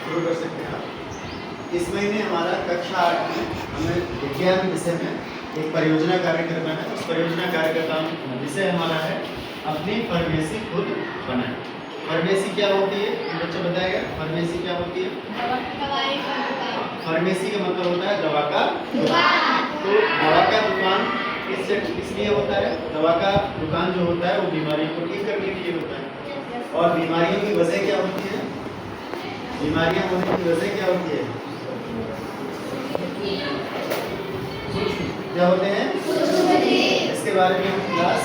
शुरू कर सकते हैं आप। इस महीने हमारा कक्षा 8 में हमें विज्ञान विषय में एक परियोजना कार्य करना है। उस परियोजना कार्य का काम विषय हमारा है अपनी परवेशी खुद बनाए। परवेशी क्या होती है बच्चा बताएगा? परवेशी क्या होती है? फार्मेसी का मतलब होता है दवा का दुकान। तो दवा का दुकान इसलिए होता है, दवा का दुकान जो होता है वो बीमारियों को ठीक करने के लिए होता है। और बीमारियों की वजह क्या होती है? बीमारियां होने की वजह क्या होती है? क्या होते हैं? इसके बारे में हम क्लास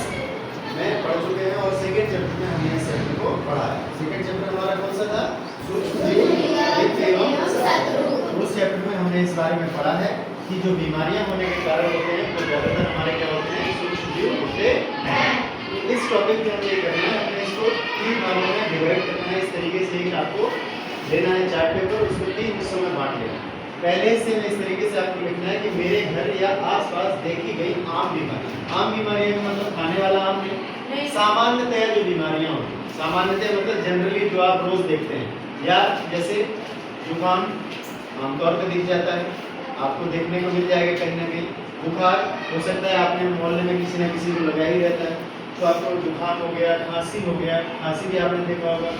में पढ़ चुके हैं और सेकेंड चैप्टर में हमने इस चैप्टर को पढ़ा है। सेकेंड चैप्टर हमारा कौन सा था? उस चैप्टर में हमने इस बारे में पढ़ा है कि जो बीमारियां होने के कारण होते हैं वो ज्यादातर हमारे क्या होते हैं? सूक्ष्म जीव होते हैं। तो इस टॉपिक में हमें करना है, हमने इसको 3 भागों में डिवाइड करना है। इस तरीके से एक आपको लेना है चार्ट पेपर, उसको 3 हिस्सों में बांट लेना है। पहले हिस्से में इस तरीके से आपको लिखना है कि मेरे घर या आसपास देखी गई आम बीमारी। आम बीमारियां का मतलब खाने वाला आम नहीं, सामान्यतया जो बीमारियां होती हैं, सामान्यतया मतलब जनरली जो आप रोज देखते हैं, या जैसे जुकाम आमतौर पर दिख जाता है, आपको देखने को मिल जाएगा कहीं ना कहीं। बुखार हो सकता है आपने मोहल्ले में किसी न किसी को लगा ही रहता है, तो आपको जुकाम हो गया, खांसी हो गया, खांसी भी आपने देखा होगा,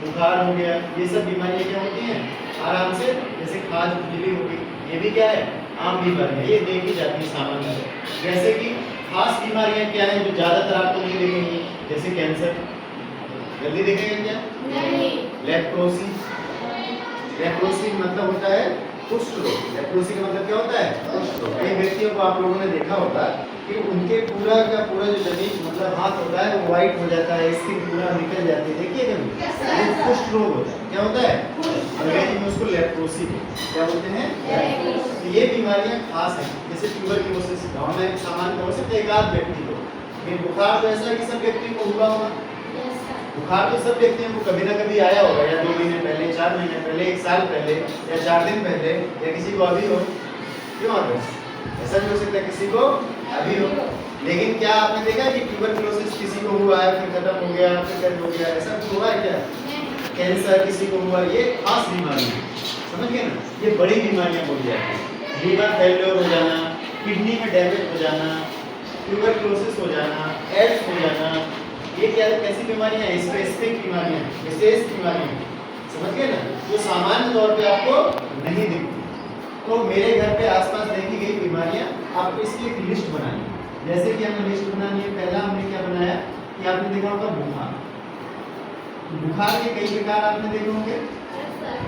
बुखार हो गया, ये सब बीमारियां क्या होती हैं? आराम से, जैसे खाज खुजली हो गई, ये भी क्या है? आम बीमारियां, ये देखी जाती है सामान्य। जैसे कि खास बीमारियां क्या है जो ज़्यादातर आपको नहीं देखेंगी? जैसे कैंसर, जल्दी देखेंगे क्या? नहीं। लेप्रोसी, लेप्रोसी मतलब होता है कुष्ठ रोग। लेप्रोसी का मतलब क्या होता है? कुष्ठ रोग। कई व्यक्तियों को आप लोगों ने देखा होगा कि उनके पूरा का पूरा जो जमीन मतलब हाथ होता है वो व्हाइट हो जाता है, स्किन पूरा निकल जाती है, देखिए कभी? ये कुष्ठ रोग होता है। क्या होता है? अंग्रेजी में उसको लेप्रोसी क्या बोलते हैं? तो ये बीमारियां खास हैं, जैसे ट्यूबरक्लोसिस गाँव में सामान्य हो सकता है एक आध व्यक्ति को, लेकिन बुखार तो ऐसा है कि सब व्यक्ति को हुआ होगा। बुखार तो सब व्यक्तियों को कभी ना कभी आया होगा, या 2 महीने पहले, 4 महीने पहले, 1 साल पहले, या 4 दिन पहले, या किसी को अभी हो। क्यों आता है? ऐसा भी हो सकता है किसी को अभी हो। लेकिन क्या आपने देखा कि ट्यूबरक्लोसिस किसी को हुआ है फिर खत्म हो गया, फिर खत्म हो गया, ऐसा कुछ हुआ है क्या? कैंसर किसी को हुआ, ये खास बीमारी है, समझ गए ना? ये बड़ी बीमारियां बोली जाती हैं। लीवर फेल्योर हो जाना, किडनी में डैमेज हो जाना, ट्यूबरक्लोसिस हो जाना, एड्स हो जाना, ये क्या कैसी बीमारियां हैं? स्पेसिफिक बीमारियां, विशेष बीमारियां, समझ गए ना? जो सामान्य तौर पे आपको नहीं दिखती। तो मेरे घर पे आसपास देखी गई बीमारियां, आपको इसकी एक लिस्ट बनानी है। जैसे कि हमें लिस्ट बनानी है, पहला हमने क्या बनाया कि आपने देखा होगा बुखार। बुखार के कई प्रकार आपने देखे होंगे,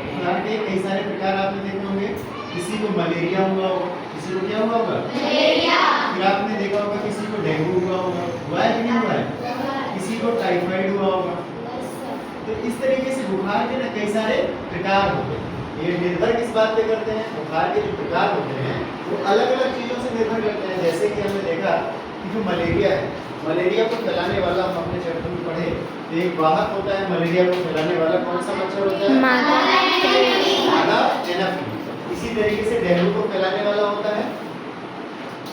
बुखार के कई सारे प्रकार आपने देखे होंगे। किसी को मलेरिया हुआ होगा, किसी को क्या हुआ होगा? मलेरिया। फिर आपने देखा होगा किसी को डेंगू हुआ होगा, हुआ है कि नहीं हुआ है? किसी को टाइफाइड हुआ होगा। तो इस तरीके से बुखार के ना कई सारे प्रकार होते हैं। ये निर्भर किस बात पे करते हैं? बुखार के जो प्रकार होते हैं वो अलग अलग चीज़ों से निर्भर करते हैं। जैसे कि हमने देखा कि जो मलेरिया है, मलेरिया को फैलाने वाला हम अपने चैप्टर में पढ़े, तो एक वाहक होता है मलेरिया को फैलाने वाला, कौन सा मच्छर होता है? मादा एनाफिलीज। इसी तरीके से डेंगू को फैलाने वाला होता है,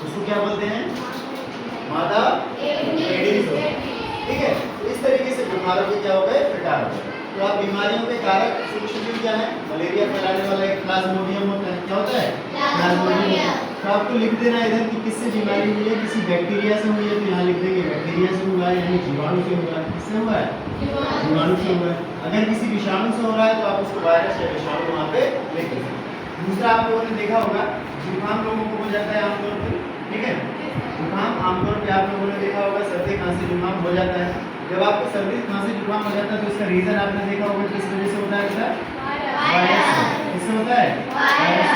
उसको क्या बोलते हैं? मादा एडिस होता है, ठीक है? तो इस तरीके से बीमारों के क्या हो गए? प्रकार हो गए। तो आप बीमारियों के कारक सूक्ष्म जीव क्या है? मलेरिया फैलाने वाला एक प्लाज्मोडियम होता है। क्या होता है? प्लाज्मोडियम। तो आपको लिख देना इधर कि किससे बीमारी हुई है। किसी बैक्टीरिया से हुई है तो यहाँ लिख देंगे बैक्टीरिया से हुआ है, यानी जीवाणु से हुआ है। किससे हुआ है? जीवाणु से हुआ है। अगर किसी विषाणु से हो रहा है तो आप उसको वायरस या विषाणु वहाँ पे लिख देंगे। दूसरा आप लोगों ने देखा होगा जुकाम लोगों को हो जाता है आमतौर पर, ठीक है? जुकाम आमतौर पे आप लोगों ने देखा होगा सर्दी खांसी जुकाम हो जाता है। जब आपको सर्दी खांसी जुकाम हो जाता है तो इसका रीजन आपने देखा होगा किस वजह से होता है? बेटा वायरस। किससे होता है? वायरस।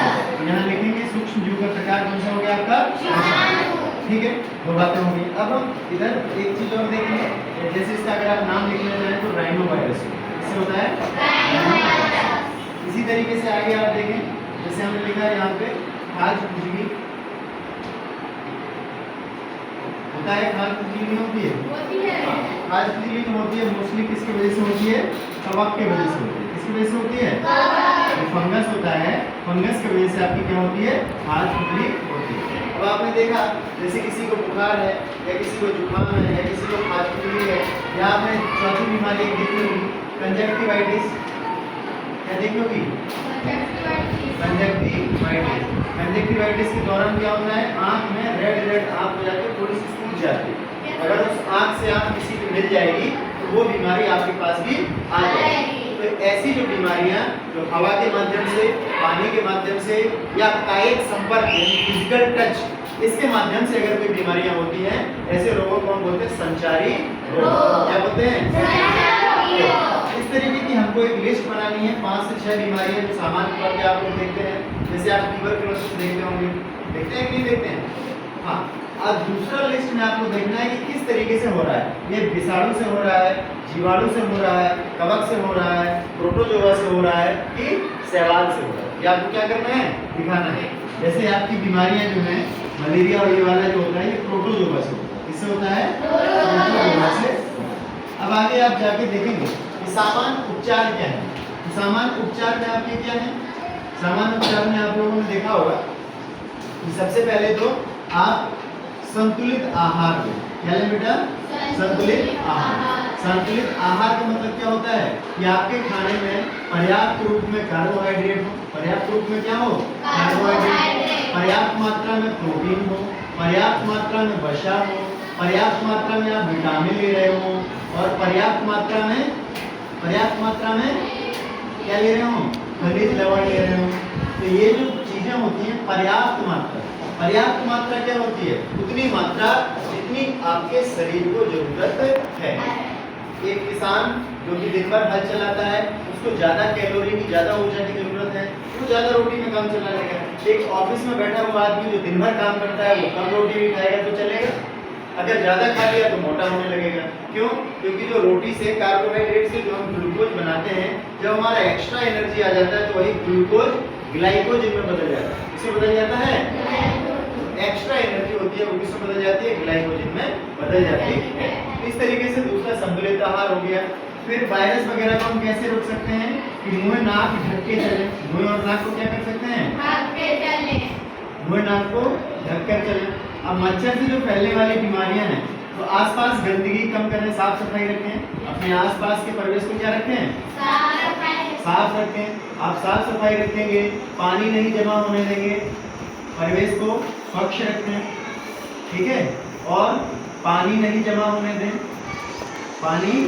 यहाँ लिखेंगे सूक्ष्म जीव का प्रकार कौन सा हो गया आपका? ठीक है, 2 बातें हो गई। अब हम इधर एक चीज और देखेंगे, जैसे इसका अगर आप नाम लिखना चाहें तो राइनो वायरस। किससे होता है? इसी तरीके से आगे आप देखें, जैसे हमने लिखा है यहाँ पे खाज खुजली होता है, खाज खुजली नहीं होती है? खाज खुजली जो होती है मोस्टली किसकी वजह से होती है? कवक के वजह से होती है। किसकी वजह से होती है? जो फंगस होता है, फंगस की वजह से आपकी क्या होती है? खाज खुजली होती है। अब आपने देखा जैसे किसी को बुखार है, या किसी को जुकाम है, या किसी को खाज खुजली है, या आपने चौथी बीमारी देखी होगी कंजक्टिवाइटिस। क्या देखोगी? कंजक्टिवाइटिस। कंजक्टिवाइटिस के दौरान क्या होता है, आंख में रेड आंख हो जाती है, थोड़ी सी सूज जाती है। अगर उस आंख से आंख किसी को मिल जाएगी तो वो बीमारी आपके पास भी आ जाएगी। तो ऐसी जो बीमारियां जो हवा के माध्यम से, पानी के माध्यम से या कायिक संपर्क यानी फिजिकल टच, इसके माध्यम से अगर कोई बीमारियां होती हैं, ऐसे रोगों को हम बोलते हैं संचारी रोग। क्या बोलते हैं? इस तरीके की हमको एक लिस्ट बनानी है, 5 से 6 बीमारियां जो सामान्य तौर पे आप लोग देखते हैं। जैसे आप ट्यूबरकुलोसिस देखते होंगे, देखते हैं कि नहीं देखते हैं? हाँ। अब दूसरा लिस्ट में आपको देखना है कि किस तरीके से हो रहा है। ये विषाणु से हो रहा है, जीवाणु से हो रहा है, कवक से हो रहा है, प्रोटोजोआ से हो रहा है कि शैवाल से हो रहा है। ये आपको क्या करना है? दिखाना है। जैसे आपकी बीमारियां जो हैं, मलेरिया और ये वाला जो होता है, ये प्रोटोजोआ से होता है। किससे होता है? प्रोटोजोआ से। अब आगे आप जाके देखेंगे कि सामान्य उपचार क्या है। सामान्य उपचार में आपके क्या है? सामान्य उपचार में आप लोगों ने देखा होगा कि सबसे पहले तो आप संतुलित आहार लें। क्या लें बेटा? संतुलित आहार। संतुलित आहार का मतलब क्या होता है कि आपके खाने में पर्याप्त रूप में कार्बोहाइड्रेट हो। पर्याप्त रूप में क्या हो? कार्बोहाइड्रेट। पर्याप्त मात्रा में प्रोटीन हो, पर्याप्त मात्रा में वसा हो, पर्याप्त मात्रा में आप विटामिन ले रहे हो और पर्याप्त मात्रा में क्या ले रहे हो? खनिज लवण ले रहे हो। तो ये जो चीजें होती हैं, पर्याप्त मात्रा। पर्याप्त मात्रा क्या होती है? उतनी मात्रा जितनी आपके शरीर को जरूरत है। एक किसान जो कि दिन भर हल चलाता है, उसको ज्यादा कैलोरी की, ज्यादा ऊर्जा की जरूरत है, वो ज्यादा रोटी में काम चला लेगा। एक ऑफिस में बैठा हुआ आदमी जो दिन भर काम करता है, वो कम रोटी भी खाएगा तो चलेगा। अगर ज्यादा खा लिया तो मोटा होने लगेगा। क्यों? क्योंकि जो रोटी से, कार्बोहाइड्रेट से जो हम ग्लूकोज बनाते हैं, जब हमारा एक्स्ट्रा एनर्जी आ जाता है तो वही ग्लूकोज ग्लाइकोजन में बदल जाता है। किसमें बदल जाता है? एक्स्ट्रा एनर्जी होती है वो किसमें बदल जाती है? ग्लाइकोजन में बदल जाती है। इस तरीके से दूसरा संतुलित आहार हो गया। फिर वायरस वगैरह को हम कैसे रोक सकते हैं कि मुंह नाक ढक के चलें। मुंह और नाक को क्या कर सकते हैं? ढक के चलें। मुंह नाक को ढक कर चलें। अब मच्छर से जो फैलने वाली बीमारियां हैं, तो आसपास गंदगी कम करें, साफ सफाई रखें। अपने आसपास के परिवेश को क्या रखें? साफ रखें। आप साफ सफाई रखेंगे, पानी नहीं जमा होने देंगे, परिवेश को स्वच्छ रखें, ठीक है, और पानी नहीं जमा होने दें। पानी